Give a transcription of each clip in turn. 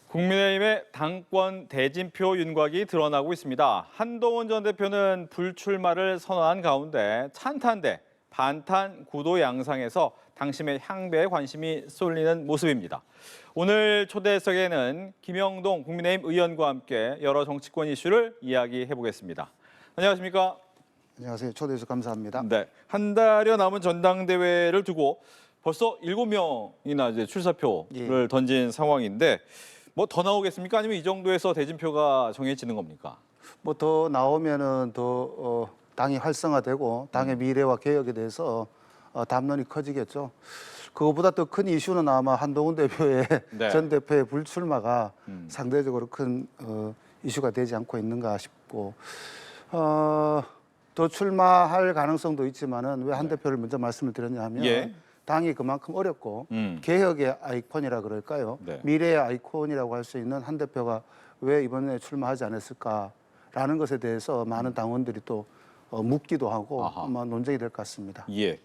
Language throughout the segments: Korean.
국민의힘의 당권 대진표 윤곽이 드러나고 있습니다. 한동훈 전 대표는 불출마를 선언한 가운데 찬탄 대 반탄 구도 양상에서 당심의 향배에 관심이 쏠리는 모습입니다. 오늘 초대석에는 김영동 국민의힘 의원과 함께 여러 정치권 이슈를 이야기해 보겠습니다. 안녕하십니까? 안녕하세요. 초대해 주셔서 감사합니다. 네, 한 달여 남은 전당대회를 두고 벌써 7명이나 이제 출사표를 던진 상황인데 뭐 더 나오겠습니까? 아니면 이 정도에서 대진표가 정해지는 겁니까? 뭐 더 나오면은 더 당이 활성화되고 당의 미래와 개혁에 대해서 담론이 커지겠죠. 그것보다 더 큰 이슈는 아마 한동훈 대표의 네. 전 대표의 불출마가 상대적으로 큰 이슈가 되지 않고 있는가 싶고 더 출마할 가능성도 있지만은 왜 한 대표를 먼저 말씀을 드렸냐 하면 예. 당이 그만큼 어렵고 개혁의 아이콘이라 그럴까요? 네. 미래의 아이콘이라고 할 수 있는 한 대표가 왜 이번에 출마하지 않았을까라는 것에 대해서 많은 당원들이 또 묻기도 하고 아하. 아마 논쟁이 될 것 같습니다. 예.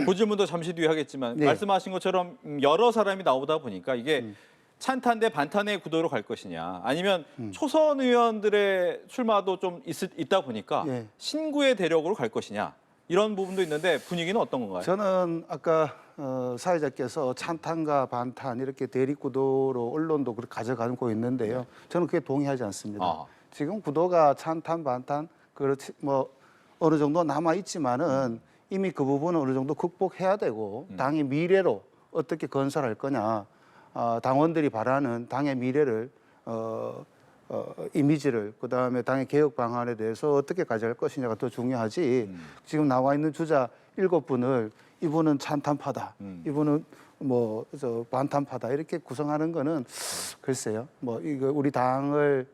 그 질문도 잠시 뒤에 하겠지만 네. 말씀하신 것처럼 여러 사람이 나오다 보니까 이게 찬탄 대 반탄의 구도로 갈 것이냐 아니면 초선 의원들의 출마도 좀 있다 보니까 예. 신구의 대력으로 갈 것이냐 이런 부분도 있는데 분위기는 어떤 건가요? 저는 아까 사회자께서 찬탄과 반탄 이렇게 대립구도로 언론도 그렇게 가져가고 있는데요. 저는 그게 동의하지 않습니다. 아. 지금 구도가 찬탄, 반탄 그렇지 뭐 어느 정도 남아 있지만은 이미 그 부분은 어느 정도 극복해야 되고 당의 미래로 어떻게 건설할 거냐, 당원들이 바라는 당의 미래를 이미지를 그다음에 당의 개혁 방안에 대해서 어떻게 가져갈 것이냐가 더 중요하지. 지금 나와 있는 주자 7분을 이분은 찬탄파다, 이분은 뭐 저 반탄파다 이렇게 구성하는 거는 글쎄요. 뭐 이거 우리 당을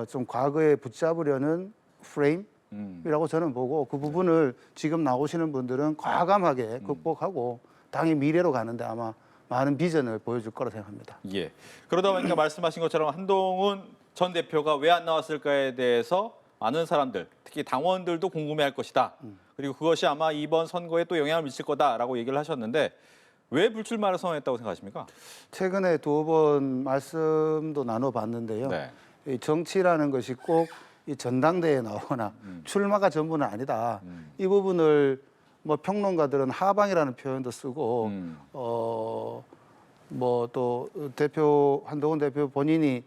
좀 과거에 붙잡으려는 프레임이라고 저는 보고 그 부분을 지금 나오시는 분들은 과감하게 극복하고 당의 미래로 가는데 아마 많은 비전을 보여줄 거라 생각합니다. 예. 그러다 보니까 말씀하신 것처럼 한동훈 전 대표가 왜 안 나왔을까에 대해서 많은 사람들, 특히 당원들도 궁금해할 것이다. 그리고 그것이 아마 이번 선거에 또 영향을 미칠 거다라고 얘기를 하셨는데 왜 불출마를 선언했다고 생각하십니까? 최근에 2번 말씀도 나눠봤는데요. 네. 이 정치라는 것이 꼭 이 전당대회에 나오거나 출마가 전부는 아니다. 이 부분을 뭐 평론가들은 하방이라는 표현도 쓰고 뭐 또 대표 한동훈 대표 본인이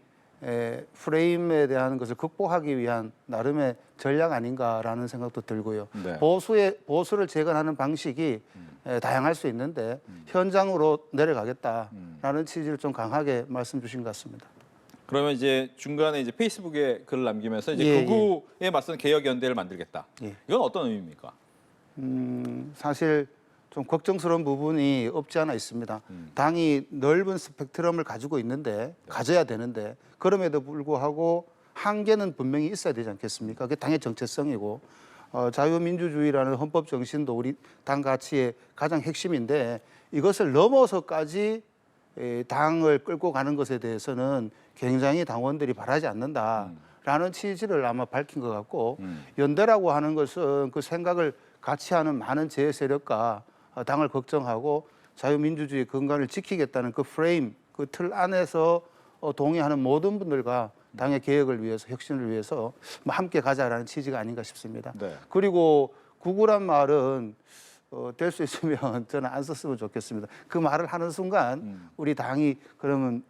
프레임에 대한 것을 극복하기 위한 나름의 전략 아닌가라는 생각도 들고요. 네. 보수를 재건하는 방식이 다양할 수 있는데 현장으로 내려가겠다라는 취지를 좀 강하게 말씀 주신 것 같습니다. 그러면 이제 중간에 이제 페이스북에 글을 남기면서 이제 예, 극우에 맞선 개혁 연대를 만들겠다. 예. 이건 어떤 의미입니까? 사실 좀 걱정스러운 부분이 없지 않아 있습니다. 당이 넓은 스펙트럼을 가지고 있는데 가져야 되는데 그럼에도 불구하고 한계는 분명히 있어야 되지 않겠습니까? 그게 당의 정체성이고 자유민주주의라는 헌법 정신도 우리 당 가치의 가장 핵심인데 이것을 넘어서까지 당을 끌고 가는 것에 대해서는 굉장히 당원들이 바라지 않는다라는 취지를 아마 밝힌 것 같고 연대라고 하는 것은 그 생각을 같이 하는 많은 제 세력과 당을 걱정하고 자유민주주의 근간을 지키겠다는 그 프레임, 그 틀 안에서 동의하는 모든 분들과 당의 개혁을 위해서, 혁신을 위해서 함께 가자라는 취지가 아닌가 싶습니다. 네. 그리고 구구란 말은 될 수 있으면 저는 안 썼으면 좋겠습니다. 그 말을 하는 순간 우리 당이 그러면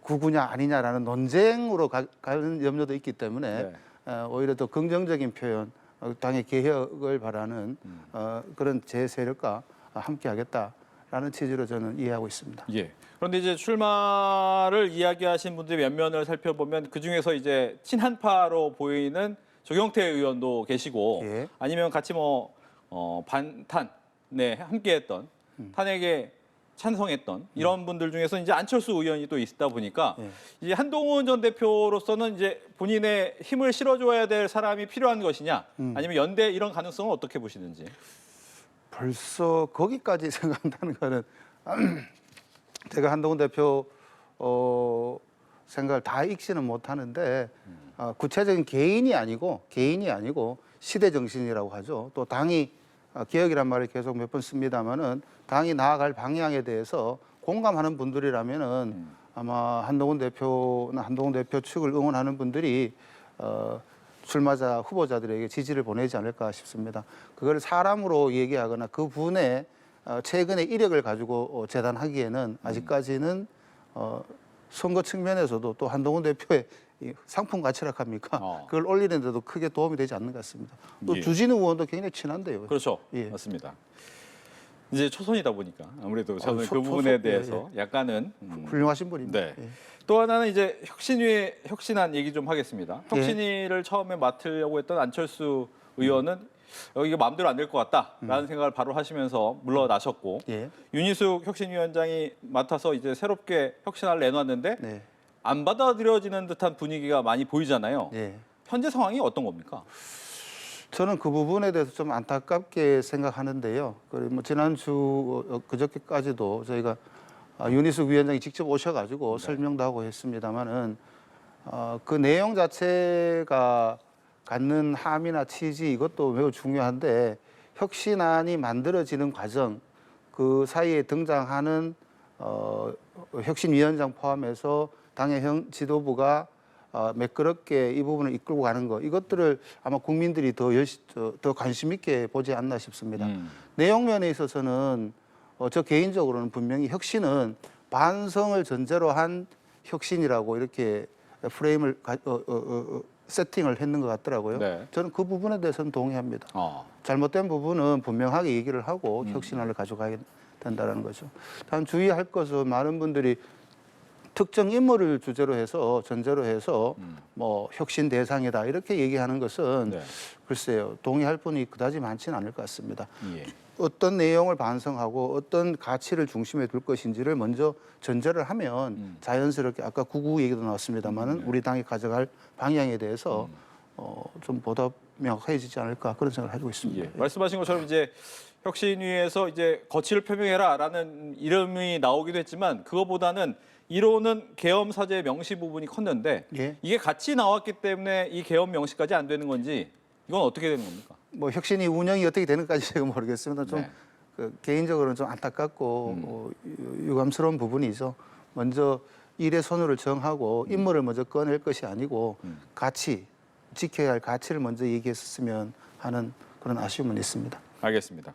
구구냐 아니냐라는 논쟁으로 가는 염려도 있기 때문에 오히려 더 긍정적인 표현, 당의 개혁을 바라는 그런 제 세력과 함께 하겠다라는 취지로 저는 이해하고 있습니다. 예. 그런데 이제 출마를 이야기하신 분들의 면면을 살펴보면 그 중에서 이제 친한파로 보이는 조경태 의원도 계시고 예. 아니면 같이 뭐 반탄에 함께했던 탄핵에 찬성했던 이런 분들 중에서 이제 안철수 의원이 또 있다 보니까 이제 한동훈 전 대표로서는 이제 본인의 힘을 실어줘야 될 사람이 필요한 것이냐 아니면 연대 이런 가능성은 어떻게 보시는지? 벌써 거기까지 생각한다는 거는 제가 한동훈 대표 생각을 다 읽지는 못하는데 구체적인 개인이 아니고 시대 정신이라고 하죠. 또 당이 개혁이란 말을 계속 몇 번 씁니다마는 당이 나아갈 방향에 대해서 공감하는 분들이라면은 아마 한동훈 대표나 한동훈 대표 측을 응원하는 분들이 출마자 후보자들에게 지지를 보내지 않을까 싶습니다. 그걸 사람으로 얘기하거나 그 분의 최근의 이력을 가지고 재단하기에는 아직까지는 선거 측면에서도 또 한동훈 대표의 이 상품 가치라 합니까? 그걸 올리는데도 크게 도움이 되지 않는 것 같습니다. 또 예. 주진우 의원도 굉장히 친한데요. 그렇죠. 예. 맞습니다. 이제 초선이다 보니까 아무래도 저는 그 초선, 부분에 예, 대해서 약간은 훌륭하신 분입니다. 네. 예. 또 하나는 이제 혁신위의 혁신안 얘기 좀 하겠습니다. 예. 혁신위를 처음에 맡으려고 했던 안철수 의원은 이게 마음대로 안 될 것 같다라는 생각을 바로 하시면서 물러나셨고 예. 윤희숙 혁신위원장이 맡아서 이제 새롭게 혁신안을 내놨는데 네. 안 받아들여지는 듯한 분위기가 많이 보이잖아요. 예. 현재 상황이 어떤 겁니까? 저는 그 부분에 대해서 좀 안타깝게 생각하는데요. 그리고 뭐 지난주 그저께까지도 저희가 윤희숙 위원장이 직접 오셔가지고 설명도 하고 했습니다만은 그 내용 자체가 갖는 함의나 취지 이것도 매우 중요한데 혁신안이 만들어지는 과정 그 사이에 등장하는 혁신위원장 포함해서 당의 지도부가 매끄럽게 이 부분을 이끌고 가는 거 이것들을 아마 국민들이 더 관심 있게 보지 않나 싶습니다. 내용 면에 있어서는 저 개인적으로는 분명히 혁신은 반성을 전제로 한 혁신이라고 이렇게 프레임을 세팅을 했는 것 같더라고요. 네. 저는 그 부분에 대해서는 동의합니다. 잘못된 부분은 분명하게 얘기를 하고 혁신안을 가져가야 된다는 거죠. 단 주의할 것은 많은 분들이 특정 인물을 주제로 해서 전제로 해서 뭐 혁신 대상이다 이렇게 얘기하는 것은 네. 글쎄요 동의할 분이 그다지 많지는 않을 것 같습니다. 예. 어떤 내용을 반성하고 어떤 가치를 중심에 둘 것인지를 먼저 전제를 하면 자연스럽게 아까 999 얘기도 나왔습니다만은 우리 당이 가져갈 방향에 대해서 좀 보다 명확해지지 않을까 그런 생각을 가지고 있습니다. 예. 말씀하신 것처럼 이제 혁신위에서 이제 거취를 표명해라라는 이름이 나오기도 했지만 그거보다는 이론은 계엄 사죄의 명시 부분이 컸는데 예. 이게 같이 나왔기 때문에 이 계엄 명시까지 안 되는 건지 이건 어떻게 되는 겁니까? 뭐 혁신이 운영이 어떻게 되는까지 제가 모르겠습니다. 좀 네. 개인적으로는 좀 안타깝고 유감스러운 부분이죠. 먼저 일의 선호를 정하고 인물을 먼저 꺼낼 것이 아니고 가치, 지켜야 할 가치를 먼저 얘기했었으면 하는 그런 아쉬움은 있습니다. 알겠습니다.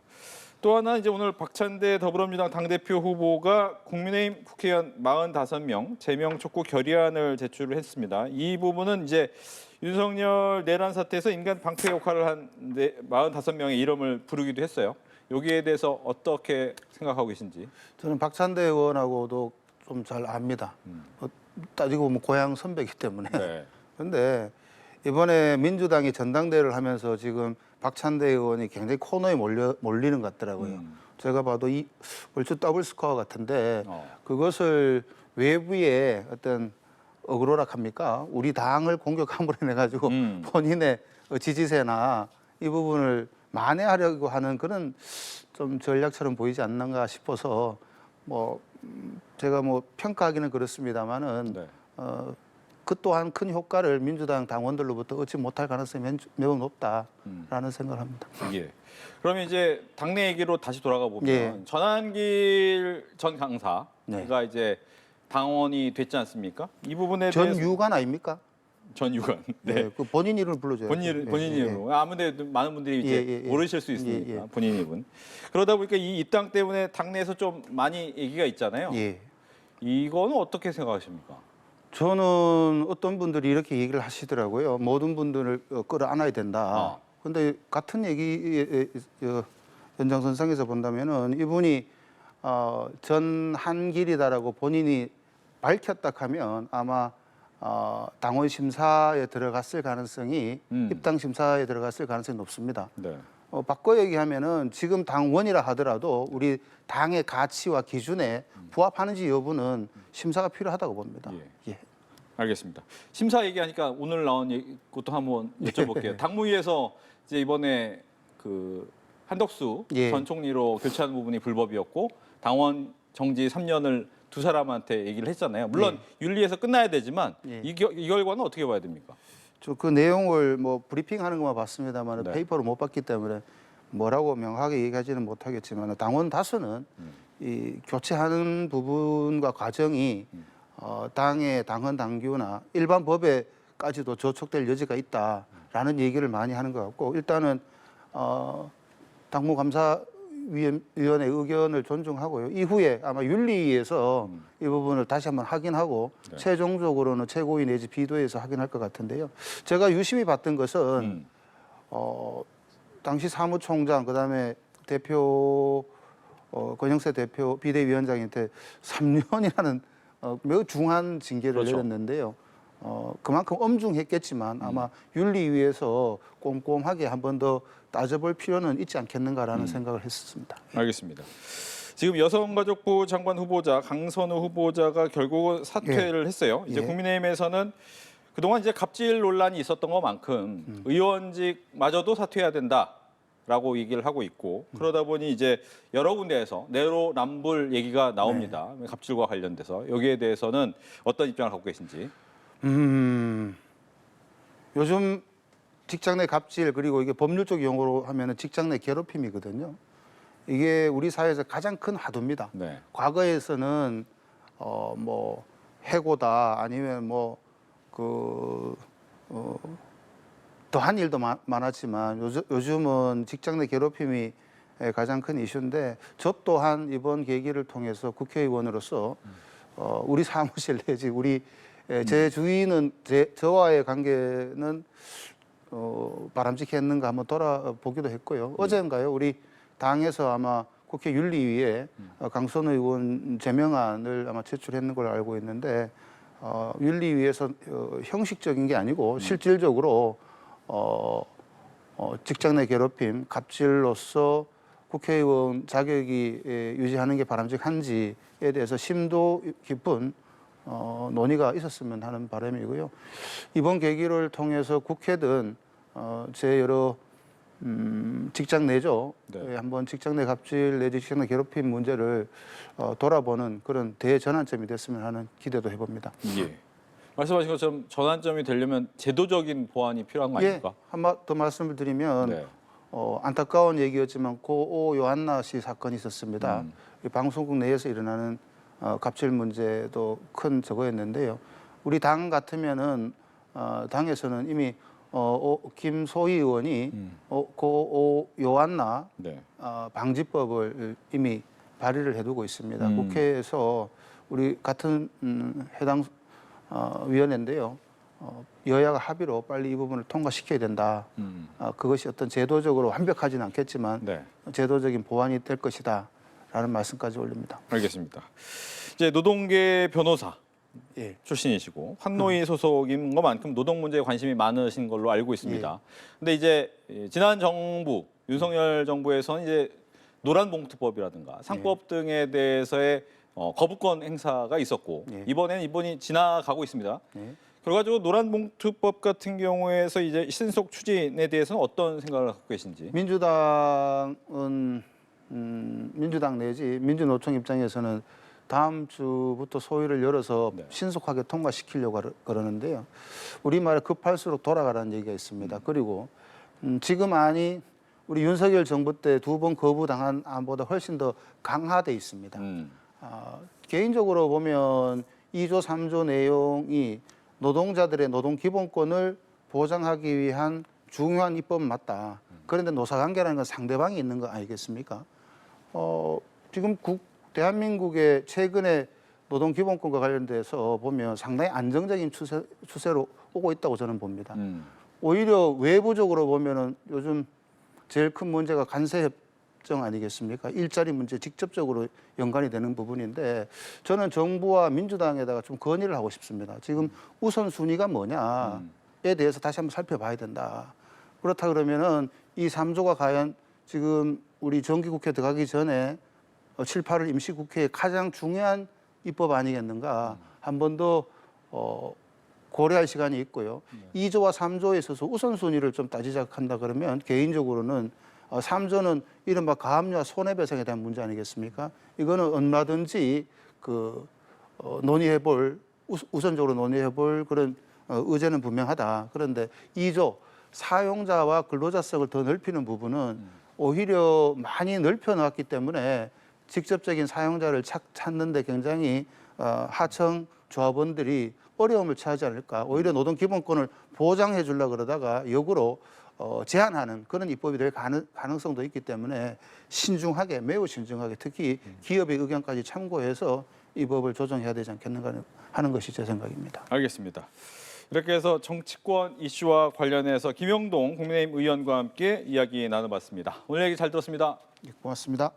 또 하나 이제 오늘 박찬대 더불어민주당 당대표 후보가 국민의힘 국회의원 45명 제명 촉구 결의안을 제출을 했습니다. 이 부분은 이제 윤석열 내란 사태에서 인간 방패 역할을 한 45명의 이름을 부르기도 했어요. 여기에 대해서 어떻게 생각하고 계신지? 저는 박찬대 의원하고도 좀 잘 압니다. 따지고 보면 고향 선배이기 때문에. 네. 그런데 이번에 민주당이 전당대회를 하면서 지금 박찬대 의원이 굉장히 코너에 몰리는 것 같더라고요. 제가 봐도 이 얼추 더블 스코어 같은데 그것을 외부의 어떤 어그로라 합니까? 우리 당을 공격함으로 인해 가지고 본인의 지지세나 이 부분을 만회하려고 하는 그런 좀 전략처럼 보이지 않는가 싶어서 뭐 제가 뭐 평가하기는 그렇습니다만은 네. 그 또한 큰 효과를 민주당 당원들로부터 얻지 못할 가능성이 매우 높다라는 생각을 합니다. 예. 그러면 이제 당내 얘기로 다시 돌아가 보면 예. 전한길 전 강사가 네. 이제 당원이 됐지 않습니까? 이 부분에 대해서 전유관 아닙니까? 전유관. 네. 네. 그 본인 이름을 불러줘요. 본인 이름으로. 아무래도 많은 분들이 이제 예, 예. 모르실 수 있으니까 예, 예. 본인 이름. 그러다 보니까 이 입당 때문에 당내에서 좀 많이 얘기가 있잖아요. 예. 이거는 어떻게 생각하십니까? 저는 어떤 분들이 이렇게 얘기를 하시더라고요. 모든 분들을 끌어안아야 된다. 근데 같은 얘기 연장선상에서 본다면은 이분이 전한길이다라고 본인이 밝혔다 하면 아마 당원 심사에 들어갔을 가능성이 입당 심사에 들어갔을 가능성이 높습니다. 네. 바꿔 얘기하면은 지금 당원이라 하더라도 우리 당의 가치와 기준에 부합하는지 여부는 심사가 필요하다고 봅니다. 예. 알겠습니다. 심사 얘기하니까 오늘 나온 것도 한번 여쭤볼게요. 당무위에서 이제 이번에 그 한덕수 예. 전 총리로 교체하는 부분이 불법이었고 당원 정지 3년을 두 사람한테 얘기를 했잖아요. 물론 윤리에서 끝나야 되지만 예. 이 결과는 어떻게 봐야 됩니까? 저 그 내용을 뭐 브리핑하는 것만 봤습니다만 네. 페이퍼를 못 봤기 때문에 뭐라고 명확하게 얘기하지는 못하겠지만 당원 다수는 이 교체하는 부분과 과정이 당의 당헌 당규나 일반 법에까지도 저촉될 여지가 있다라는 얘기를 많이 하는 것 같고 일단은 당무감사위원회 의견을 존중하고요. 이후에 아마 윤리위에서 이 부분을 다시 한번 확인하고 네. 최종적으로는 최고위 내지 비도에서 확인할 것 같은데요. 제가 유심히 봤던 것은 당시 사무총장 그다음에 대표 권영세 대표 비대위원장한테 3년이라는 매우 중한 징계를 그렇죠. 내렸는데요. 그만큼 엄중했겠지만 아마 윤리위에서 꼼꼼하게 한 번 더 따져볼 필요는 있지 않겠는가라는 생각을 했었습니다. 알겠습니다. 지금 여성가족부 장관 후보자 강선우 후보자가 결국은 사퇴를 했어요. 이제 예. 국민의힘에서는 그동안 이제 갑질 논란이 있었던 것만큼 의원직마저도 사퇴해야 된다라고 얘기를 하고 있고 그러다 보니 이제 여러 군데에서 내로남불 얘기가 나옵니다. 갑질과 관련돼서 여기에 대해서는 어떤 입장을 갖고 계신지. 요즘 직장 내 갑질 그리고 이게 법률적 용어로 하면은 직장 내 괴롭힘이거든요. 이게 우리 사회에서 가장 큰 화두입니다. 네. 과거에서는 뭐 해고다 아니면 뭐 더한 일도 많았지만 요즘은 직장 내 괴롭힘이 가장 큰 이슈인데 저 또한 이번 계기를 통해서 국회의원으로서 우리 사무실 내지 우리 제 주위는 저와의 관계는 바람직했는가 한번 돌아보기도 했고요. 어젠가요 우리 당에서 아마 국회 윤리위에 강선우 의원 제명안을 아마 제출했는 걸로 알고 있는데 윤리위에서 형식적인 게 아니고 실질적으로 직장 내 괴롭힘, 갑질로서 국회의원 자격이 유지하는 게 바람직한지에 대해서 심도 깊은 논의가 있었으면 하는 바람이고요. 이번 계기를 통해서 국회든 제 여러 직장 내죠. 네. 한번 직장 내 갑질 내지 직장 내 괴롭힘 문제를 돌아보는 그런 대전환점이 됐으면 하는 기대도 해봅니다. 예. 말씀하신 것처럼 전환점이 되려면 제도적인 보완이 필요한 거 아닙니까? 예, 한 번 더 말씀을 드리면 네. 안타까운 얘기였지만 고오 요한나 씨 사건이 있었습니다. 이 방송국 내에서 일어나는 갑질 문제도 큰 저거였는데요. 우리 당 같으면은 당에서는 이미 김소희 의원이 고오 요한나 네. 방지법을 이미 발의를 해두고 있습니다. 국회에서 우리 같은 해당 위원회인데요. 여야가 합의로 빨리 이 부분을 통과시켜야 된다. 그것이 어떤 제도적으로 완벽하지는 않겠지만 네. 제도적인 보완이 될 것이다. 라는 말씀까지 올립니다. 알겠습니다. 이제 노동계 변호사 예. 출신이시고 환노위 소속인 것만큼 노동 문제에 관심이 많으신 걸로 알고 있습니다. 근데 이제 지난 정부 윤석열 정부에서는 이제 노란봉투법이라든가 상법 등에 대해서의 거부권 행사가 있었고 예. 이번에는 이번이 지나가고 있습니다. 예. 결과적으로 노란봉투법 같은 경우에서 이제 신속 추진에 대해서는 어떤 생각을 갖고 계신지. 민주당은 민주당 내지 민주노총 입장에서는 다음 주부터 소위를 열어서 네. 신속하게 통과시키려고 그러는데요. 우리말에 급할수록 돌아가라는 얘기가 있습니다. 그리고 지금 안이 우리 윤석열 정부 때 2번 거부당한 안보다 훨씬 더 강화돼 있습니다. 개인적으로 보면 2조 3조 내용이 노동자들의 노동 기본권을 보장하기 위한 중요한 입법은 맞다. 그런데 노사관계라는 건 상대방이 있는 거 아니겠습니까? 지금 대한민국의 최근에 노동 기본권과 관련돼서 보면 상당히 안정적인 추세로 오고 있다고 저는 봅니다. 오히려 외부적으로 보면은 요즘 제일 큰 문제가 관세협정 아니겠습니까? 일자리 문제 직접적으로 연관이 되는 부분인데 저는 정부와 민주당에다가 좀 건의를 하고 싶습니다. 지금 우선순위가 뭐냐에 대해서 다시 한번 살펴봐야 된다. 그렇다 그러면은 이 3조가 과연 지금 우리 정기국회 들어가기 전에 7, 8월 임시국회의 가장 중요한 입법 아니겠는가 한 번 더 고려할 시간이 있고요. 2조와 3조에 있어서 우선순위를 좀 따지자한다 그러면 개인적으로는 3조는 이른바 가압류와 손해배상에 대한 문제 아니겠습니까? 이거는 얼마든지 논의해볼 우선적으로 논의해볼 그런 의제는 분명하다. 그런데 2조 사용자와 근로자성을 더 넓히는 부분은 오히려 많이 넓혀놨기 때문에 직접적인 사용자를 찾는데 굉장히 하청 조합원들이 어려움을 처하지 않을까. 오히려 노동 기본권을 보장해 주려고 그러다가 역으로 제한하는 그런 입법이 될 가능성도 있기 때문에 신중하게, 매우 신중하게 특히 기업의 의견까지 참고해서 이 법을 조정해야 되지 않겠는가 하는 것이 제 생각입니다. 알겠습니다. 이렇게 해서 정치권 이슈와 관련해서 김영동 국민의힘 의원과 함께 이야기 나눠봤습니다. 오늘 얘기 잘 들었습니다. 고맙습니다.